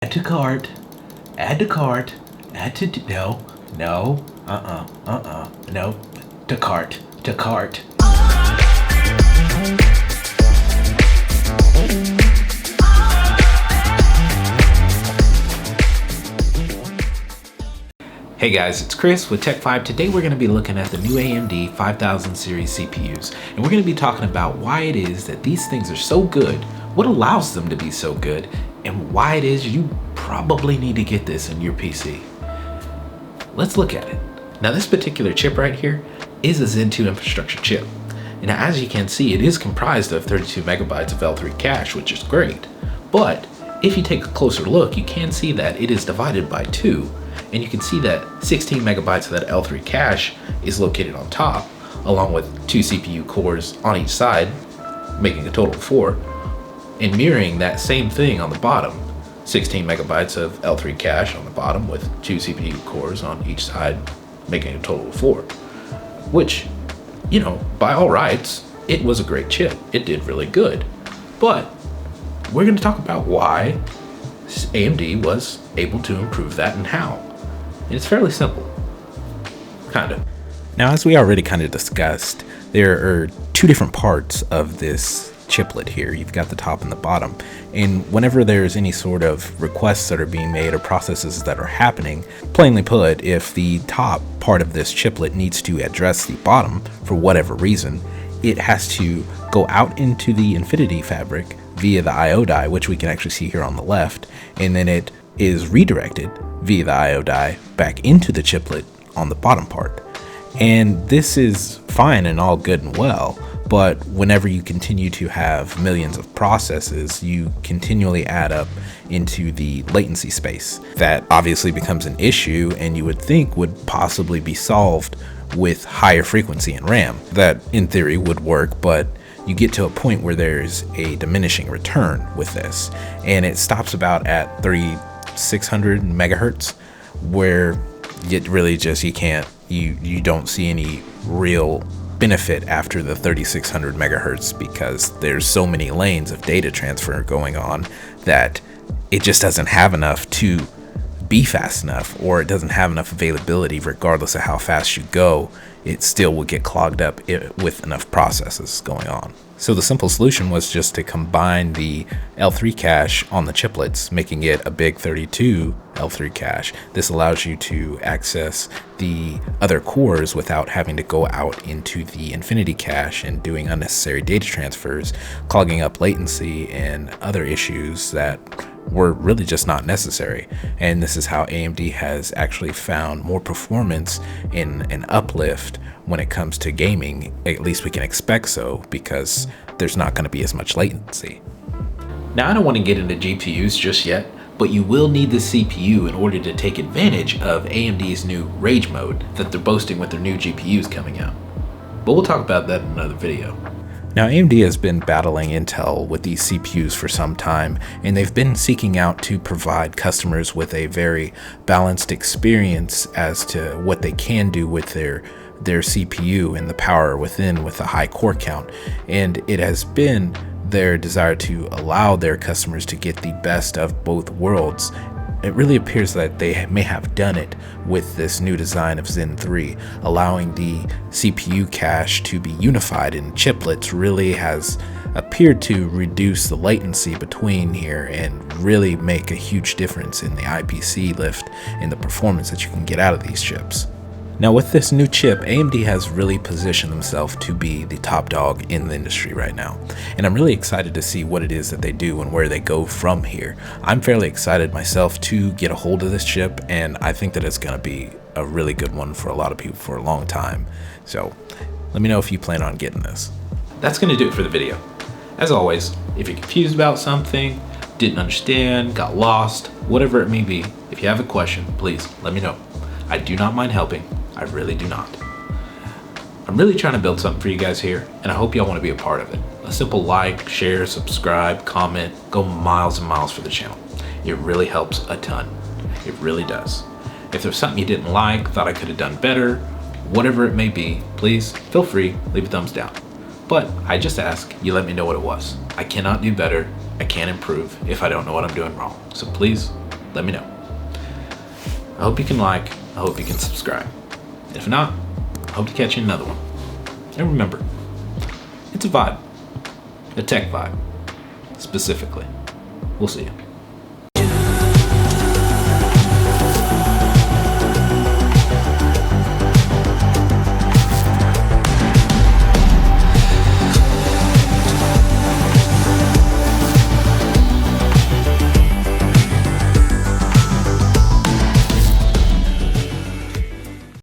Add to cart. Add to cart. Add to no. No. No. To cart. To cart. Hey guys, it's Chris with Tech5. Today we're going to be looking at the new AMD 5000 series CPUs, and we're going to be talking about why it is that these things are so good, what allows them to be so good, and why it is you probably need to get this in your PC. Let's look at it. Now this particular chip right here is a Zen 2 infrastructure chip. And as you can see, it is comprised of 32 megabytes of L3 cache, which is great. But if you take a closer look, you can see that it is divided by 2. And you can see that 16 megabytes of that L3 cache is located on top, along with 2 CPU cores on each side, making a total of 4. And mirroring that same thing on the bottom, 16 megabytes of L3 cache on the bottom with 2 CPU cores on each side, making a total of 4. Which, you know, by all rights, it was a great chip. It did really good. But we're going to talk about why AMD was able to improve that and how. And it's fairly simple. Kinda. Now, as we already kind of discussed, there are 2 different parts of this chiplet here. You've got the top and the bottom. And whenever there's any sort of requests that are being made or processes that are happening, plainly put, if the top part of this chiplet needs to address the bottom for whatever reason, it has to go out into the Infinity fabric via the I/O die, which we can actually see here on the left, and then it is redirected via the I/O die back into the chiplet on the bottom part. And this is fine and all good and well, but whenever you continue to have millions of processes, you continually add up into the latency space. That obviously becomes an issue, and you would think would possibly be solved with higher frequency in RAM. That in theory would work, but you get to a point where there's a diminishing return with this, and it stops about at 3600 megahertz, where it really just you don't see any real benefit after the 3600 megahertz, because there's so many lanes of data transfer going on that it just doesn't have enough to be fast enough, or it doesn't have enough availability. Regardless of how fast you go, it still will get clogged up with enough processes going on. So the simple solution was just to combine the L3 cache on the chiplets, making it a big 32 L3 cache. This allows you to access the other cores without having to go out into the Infinity cache and doing unnecessary data transfers, clogging up latency and other issues that were really just not necessary. And this is how AMD has actually found more performance in an uplift when it comes to gaming. At least we can expect so, because there's not going to be as much latency. Now, I don't want to get into GPUs just yet, but you will need the CPU in order to take advantage of AMD's new Rage mode that they're boasting with their new GPUs coming out. But we'll talk about that in another video. Now, AMD has been battling Intel with these CPUs for some time, and they've been seeking out to provide customers with a very balanced experience as to what they can do with their CPU and the power within with a high core count. And it has been their desire to allow their customers to get the best of both worlds. It really appears that they may have done it with this new design of Zen 3. Allowing the CPU cache to be unified in chiplets really has appeared to reduce the latency between here and really make a huge difference in the IPC lift and the performance that you can get out of these chips. Now, with this new chip, AMD has really positioned themselves to be the top dog in the industry right now. And I'm really excited to see what it is that they do and where they go from here. I'm fairly excited myself to get a hold of this chip, and I think that it's going to be a really good one for a lot of people for a long time. So let me know if you plan on getting this. That's going to do it for the video. As always, if you're confused about something, didn't understand, got lost, whatever it may be, if you have a question, please let me know. I do not mind helping. I really do not. I'm really trying to build something for you guys here, and I hope y'all want to be a part of it. A simple like, share, subscribe, comment, go miles and miles for the channel. It really helps a ton. It really does. If there's something you didn't like, thought I could have done better, whatever it may be, please feel free, leave a thumbs down. But I just ask you let me know what it was. I cannot do better. I can't improve if I don't know what I'm doing wrong. So please let me know. I hope you can like, I hope you can subscribe. If not, I hope to catch you in another one. And remember, it's a vibe, a tech vibe, specifically. We'll see you.